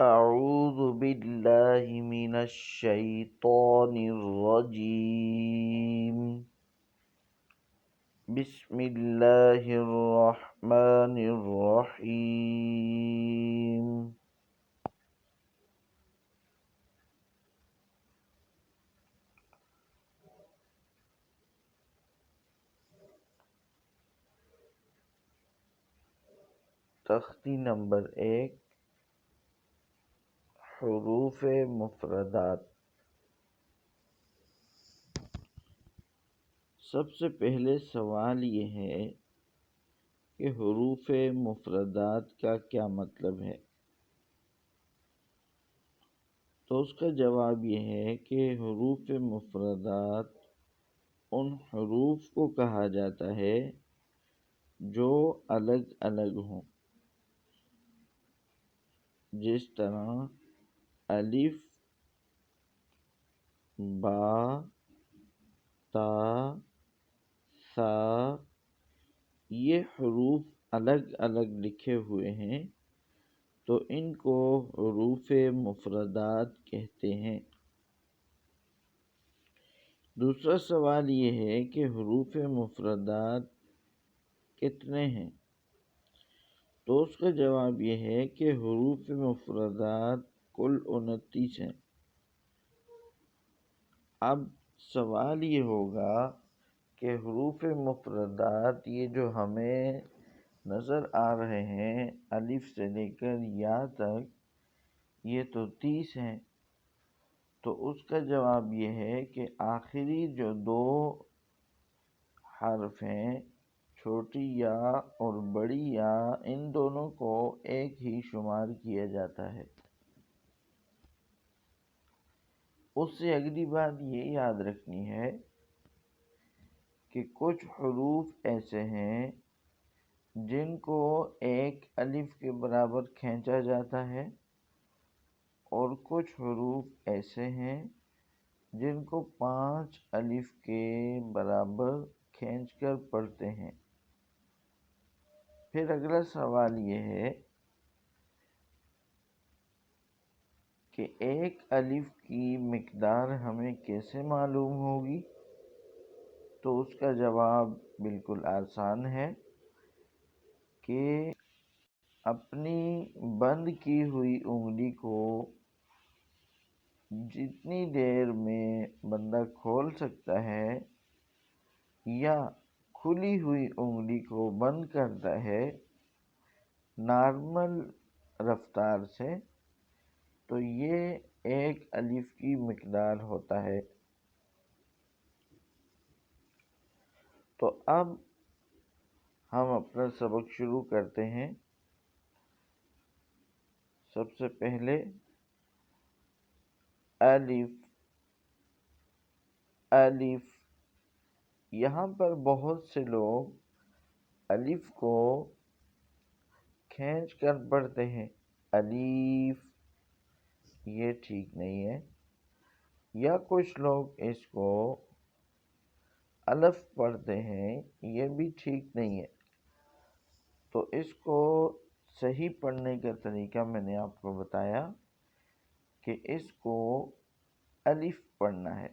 أعوذ بالله من الشيطان الرجيم بسم الله الرحمن الرحيم تختی نمبر 1 حروف مفردات۔ سب سے پہلے سوال یہ ہے کہ حروف مفردات کا کیا مطلب ہے؟ تو اس کا جواب یہ ہے کہ حروف مفردات ان حروف کو کہا جاتا ہے جو الگ الگ ہوں، جس طرح الف، با، تا، ثا، یہ حروف الگ الگ لکھے ہوئے ہیں تو ان کو حروف مفردات کہتے ہیں۔ دوسرا سوال یہ ہے کہ حروف مفردات کتنے ہیں؟ تو اس کا جواب یہ ہے کہ حروف مفردات کل 29 ہیں۔ اب سوال یہ ہوگا کہ حروف مفردات یہ جو ہمیں نظر آ رہے ہیں الف سے لے کر یا تک، یہ تو 30 ہیں، تو اس کا جواب یہ ہے کہ آخری جو 2 حرف ہیں، چھوٹی یا اور بڑی یا، ان دونوں کو ایک ہی شمار کیا جاتا ہے۔ اس سے اگلی بات یہ یاد رکھنی ہے کہ کچھ حروف ایسے ہیں جن کو ایک الف کے برابر کھینچا جاتا ہے، اور کچھ حروف ایسے ہیں جن کو 5 الف کے برابر کھینچ کر پڑھتے ہیں۔ پھر اگلا سوال یہ ہے کہ ایک الف کی مقدار ہمیں کیسے معلوم ہوگی؟ تو اس کا جواب بالکل آسان ہے کہ اپنی بند کی ہوئی انگلی کو جتنی دیر میں بندہ کھول سکتا ہے یا کھلی ہوئی انگلی کو بند کرتا ہے نارمل رفتار سے، تو یہ ایک الف کی مقدار ہوتا ہے۔ تو اب ہم اپنا سبق شروع کرتے ہیں۔ سب سے پہلے الف، الف، یہاں پر بہت سے لوگ الف کو کھینچ کر پڑھتے ہیں الف، یہ ٹھیک نہیں ہے، یا کچھ لوگ اس کو الف پڑھتے ہیں، یہ بھی ٹھیک نہیں ہے۔ تو اس کو صحیح پڑھنے کا طریقہ میں نے آپ کو بتایا کہ اس کو الف پڑھنا ہے،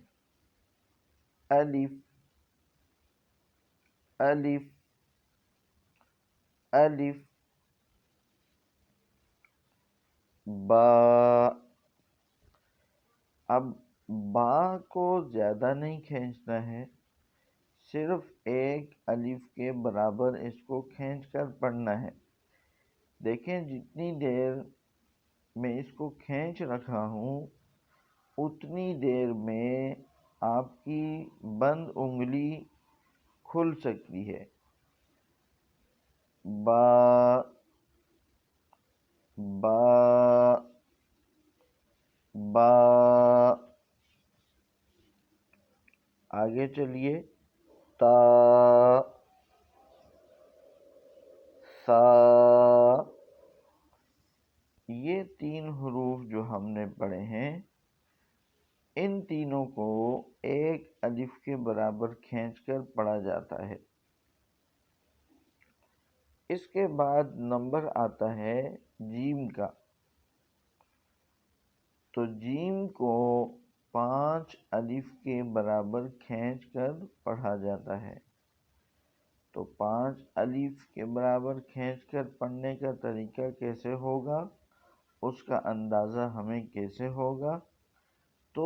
الف، الف، الف، با۔ اب با کو زیادہ نہیں کھینچنا ہے، صرف ایک الف کے برابر اس کو کھینچ کر پڑھنا ہے۔ دیکھیں جتنی دیر میں اس کو کھینچ رکھا ہوں اتنی دیر میں آپ کی بند انگلی کھل سکتی ہے۔ با، با، با۔ آگے چلیے، تا، سا۔ یہ 3 حروف جو ہم نے پڑھے ہیں، ان تینوں کو ایک الف کے برابر کھینچ کر پڑھا جاتا ہے۔ اس کے بعد نمبر آتا ہے جیم کا۔ تو جیم کو 5 الف کے برابر کھینچ کر پڑھا جاتا ہے۔ تو 5 الف کے برابر کھینچ کر پڑھنے کا طریقہ کیسے ہوگا، اس کا اندازہ ہمیں کیسے ہوگا؟ تو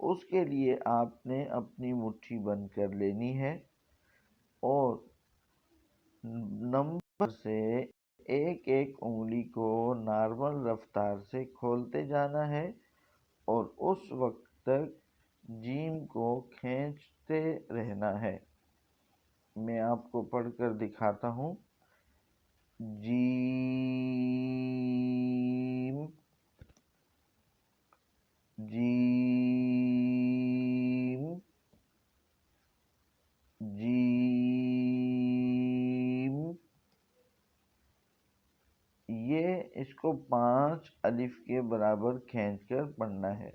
اس کے لیے آپ نے اپنی مٹھی بند کر لینی ہے اور نمبر سے ایک ایک انگلی کو نارمل رفتار سے کھولتے جانا ہے اور اس وقت تک جیم کو کھینچتے رہنا ہے۔ میں آپ کو پڑھ کر دکھاتا ہوں۔ جیم، جیم، جیم، یہ اس کو 5 الف کے برابر کھینچ کر پڑھنا ہے۔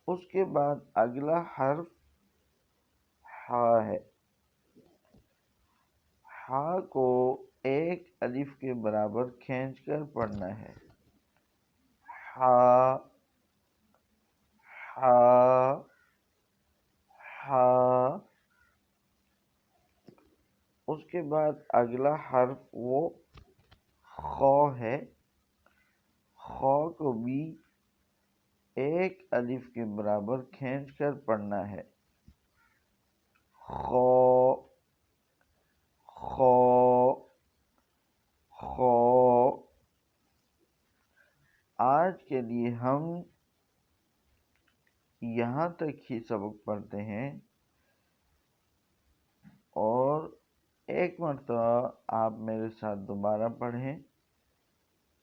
اس کے بعد اگلا حرف ہا ہے۔ ہا کو 1 الف کے برابر کھینچ کر پڑھنا ہے۔ ہا، ہا، ہا۔ اس کے بعد اگلا حرف وہ خو ہے۔ خو کو بھی 1 الف کے برابر کھینچ کر پڑھنا ہے۔ خو، خو، خو۔ آج کے لیے ہم یہاں تک ہی سبق پڑھتے ہیں، اور ایک مرتبہ آپ میرے ساتھ دوبارہ پڑھیں۔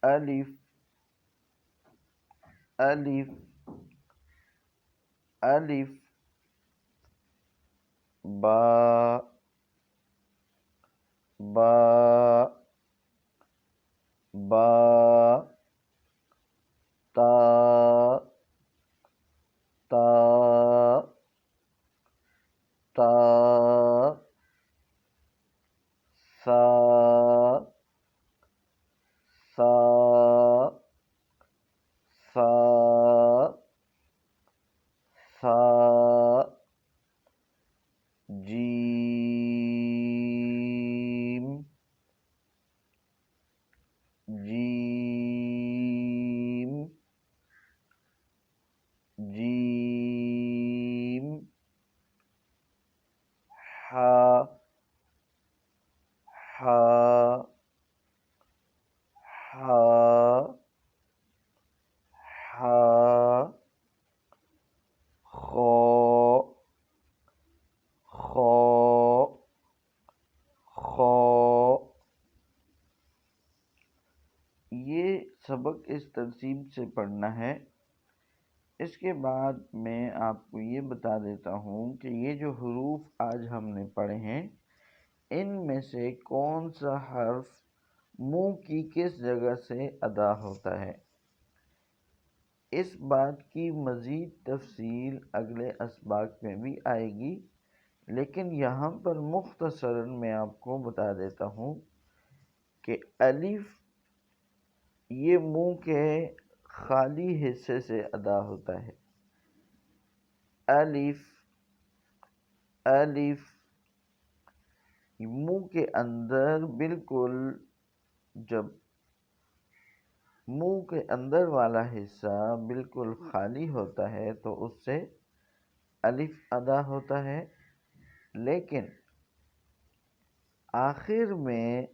الف، الف، الف، با، با، با، تا، تا، تا، سا، سا، سا، سا، جیم، جیم، جیم، ہا، ہا، ہا، ہا، خو، خو، خو۔ یہ سبق اس ترتیب سے پڑھنا ہے۔ اس کے بعد میں آپ کو یہ بتا دیتا ہوں کہ یہ جو حروف آج ہم نے پڑھے ہیں، ان میں سے کون سا حرف منہ کی کس جگہ سے ادا ہوتا ہے۔ اس بات کی مزید تفصیل اگلے اسباق میں بھی آئے گی، لیکن یہاں پر مختصراً میں آپ کو بتا دیتا ہوں کہ الف یہ منہ کے خالی حصے سے ادا ہوتا ہے۔ الف، الف، منہ کے اندر بالکل جب منہ کے اندر والا حصہ بالکل خالی ہوتا ہے تو اس سے الف ادا ہوتا ہے، لیکن آخر میں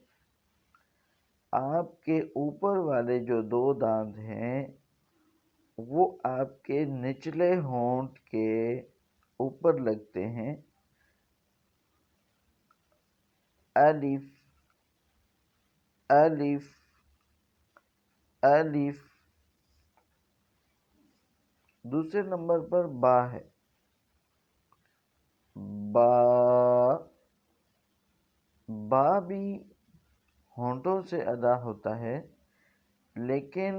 آپ کے اوپر والے جو 2 دانت ہیں وہ آپ کے نچلے ہونٹ کے اوپر لگتے ہیں۔ الف، الف، الف۔ دوسرے نمبر پر با ہے۔ با، با بھی ہونٹوں سے ادا ہوتا ہے، لیکن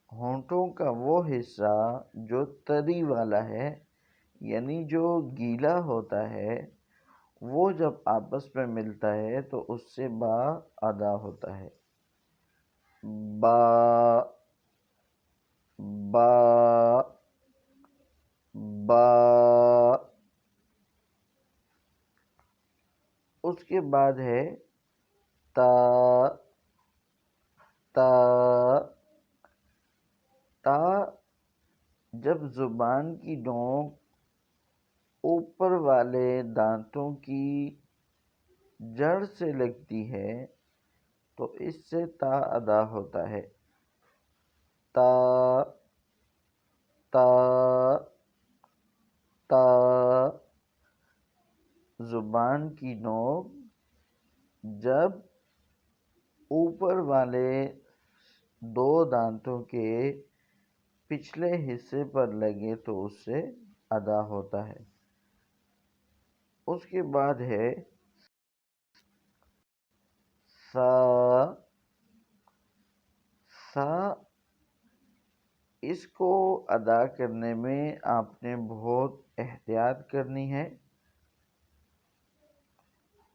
ہونٹوں کا وہ حصہ جو تری والا ہے، یعنی جو گیلا ہوتا ہے، وہ جب آپس میں ملتا ہے تو اس سے با ادا ہوتا ہے۔ با، با با، اس کے بعد ہے تا تا تا، جب زبان کی نوک اوپر والے دانتوں کی جڑ سے لگتی ہے تو اس سے تا ادا ہوتا ہے، تا تا تا۔ زبان کی نوک جب اوپر والے دو دانتوں کے پچھلے حصے پر لگے تو اس سے ادا ہوتا ہے۔ اس کے بعد ہے سا سا، اس کو ادا کرنے میں آپ نے بہت احتیاط کرنی ہے۔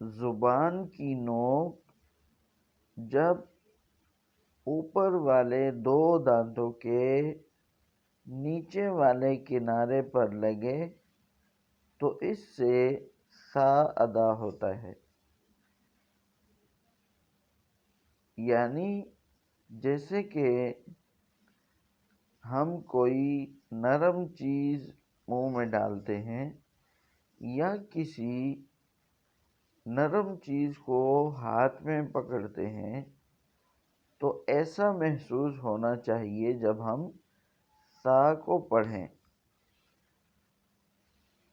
زبان کی نوک جب اوپر والے دو دانتوں کے نیچے والے کنارے پر لگے تو اس سے سا ادا ہوتا ہے، یعنی جیسے کہ ہم کوئی نرم چیز منہ میں ڈالتے ہیں یا کسی نرم چیز کو ہاتھ میں پکڑتے ہیں تو ایسا محسوس ہونا چاہیے جب ہم سا کو پڑھیں۔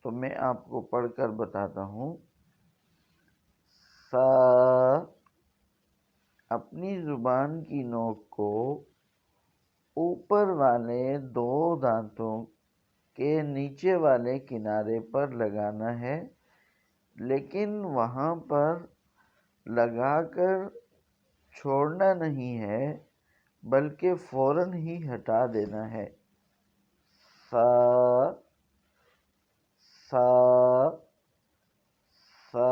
تو میں آپ کو پڑھ کر بتاتا ہوں۔ سا، اپنی زبان کی نوک کو اوپر والے دو دانتوں کے نیچے والے کنارے پر لگانا ہے، لیکن وہاں پر لگا کر چھوڑنا نہیں ہے بلکہ فوراً ہی ہٹا دینا ہے۔ سا سا سا،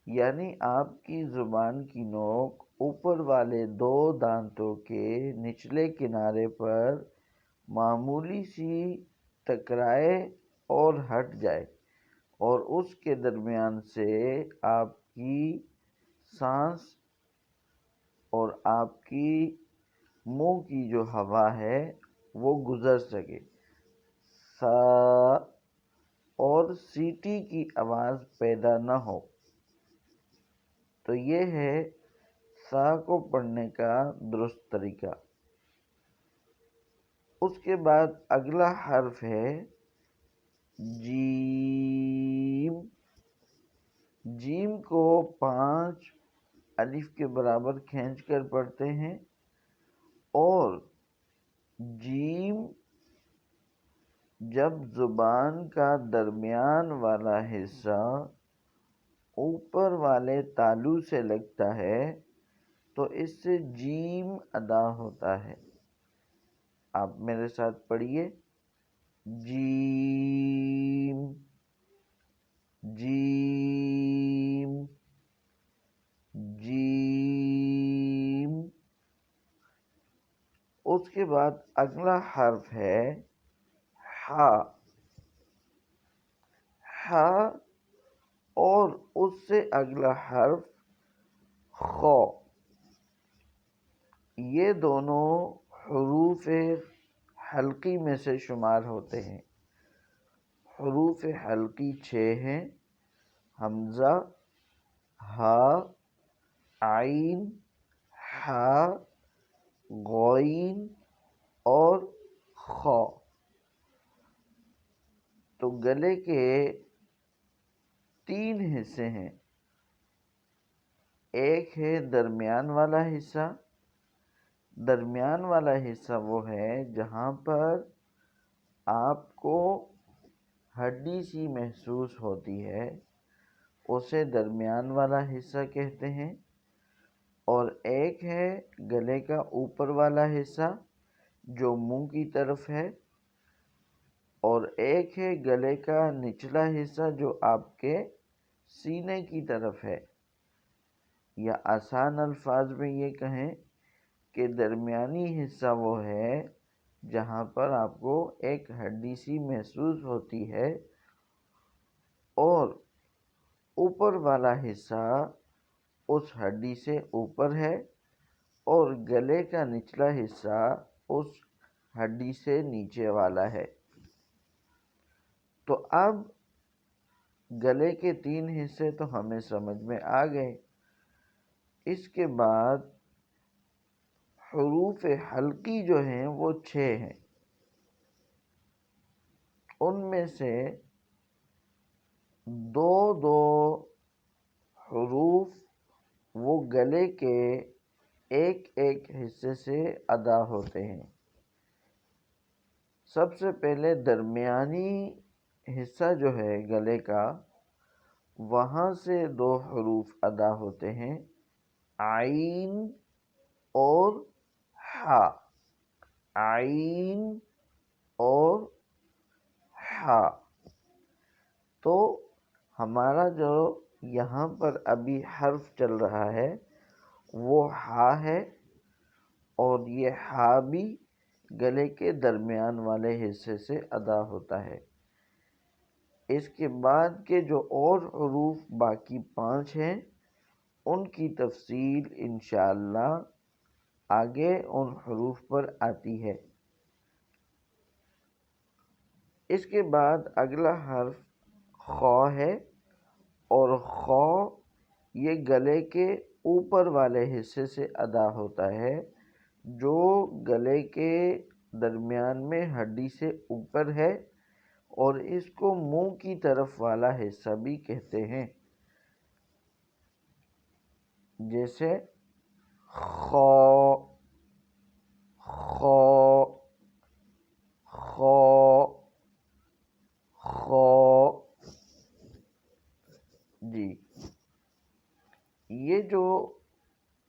یعنی آپ کی زبان کی نوک اوپر والے دو دانتوں کے نچلے کنارے پر معمولی سی ٹکرائے اور ہٹ جائے، اور اس کے درمیان سے آپ کی سانس اور آپ کی منہ کی جو ہوا ہے وہ گزر سکے۔ سا، اور سیٹی کی آواز پیدا نہ ہو۔ تو یہ ہے سا کو پڑھنے کا درست طریقہ۔ اس کے بعد اگلا حرف ہے جیم۔ جیم کو 5 الف کے برابر کھینچ کر پڑھتے ہیں، اور جیم جب زبان کا درمیان والا حصہ اوپر والے تالو سے لگتا ہے تو اس سے جیم ادا ہوتا ہے۔ آپ میرے ساتھ پڑھیے، جیم جیم جیم۔ اس کے بعد اگلا حرف ہے ہا۔ ہا، اور اس سے اگلا حرف خو۔ یہ دونوں حروف حلقی میں سے شمار ہوتے ہیں۔ حروف حلقی 6 ہیں: حمزہ، ہا، عین، ہا، غین اور خا۔ تو گلے کے 3 حصے ہیں۔ ایک ہے درمیان والا حصہ۔ درمیان والا حصہ وہ ہے جہاں پر آپ کو ہڈی سی محسوس ہوتی ہے، اسے درمیان والا حصہ کہتے ہیں۔ اور ایک ہے گلے کا اوپر والا حصہ جو منہ کی طرف ہے، اور ایک ہے گلے کا نچلا حصہ جو آپ کے سینے کی طرف ہے، یا آسان الفاظ میں یہ کہیں کہ درمیانی حصہ وہ ہے جہاں پر آپ کو ایک ہڈی سی محسوس ہوتی ہے، اور اوپر والا حصہ اس ہڈی سے اوپر ہے، اور گلے کا نچلا حصہ اس ہڈی سے نیچے والا ہے۔ تو اب گلے کے 3 حصے تو ہمیں سمجھ میں آ گئے۔ اس کے بعد حروف حلقی جو ہیں وہ 6 ہیں، ان میں سے 2 حروف وہ گلے کے ایک حصے سے ادا ہوتے ہیں۔ سب سے پہلے درمیانی حصہ جو ہے گلے کا، وہاں سے 2 حروف ادا ہوتے ہیں، عین اور ہا، عین اور ہا۔ تو ہمارا جو یہاں پر ابھی حرف چل رہا ہے وہ ہا ہے، اور یہ ہا بھی گلے کے درمیان والے حصے سے ادا ہوتا ہے۔ اس کے بعد کے جو اور حروف باقی 5 ہیں، ان کی تفصیل انشاءاللہ آگے ان حروف پر آتی ہے۔ اس کے بعد اگلا حرف خا ہے، اور خا یہ گلے کے اوپر والے حصے سے ادا ہوتا ہے، جو گلے کے درمیان میں ہڈی سے اوپر ہے، اور اس کو منہ کی طرف والا حصہ بھی کہتے ہیں، جیسے خا، خا، خا، خا۔ جی، یہ جو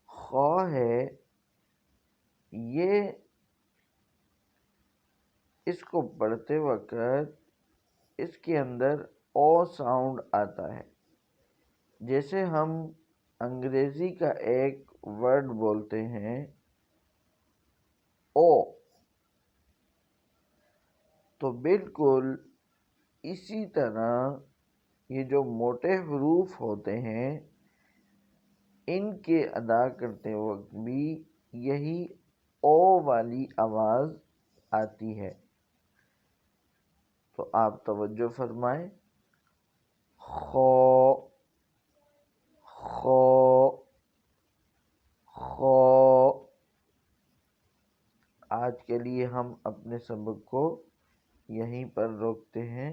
خا ہے، یہ اس کو پڑھتے وقت اس کے اندر او ساؤنڈ آتا ہے۔ جیسے ہم انگریزی کا ایک ورڈ بولتے ہیں او، تو بالکل اسی طرح یہ جو موٹے حروف ہوتے ہیں، ان کے ادا کرتے وقت بھی یہی او والی آواز آتی ہے۔ تو آپ توجہ فرمائیں، خو، خو، خو۔ آج کے لیے ہم اپنے سبق کو یہیں پر روکتے ہیں۔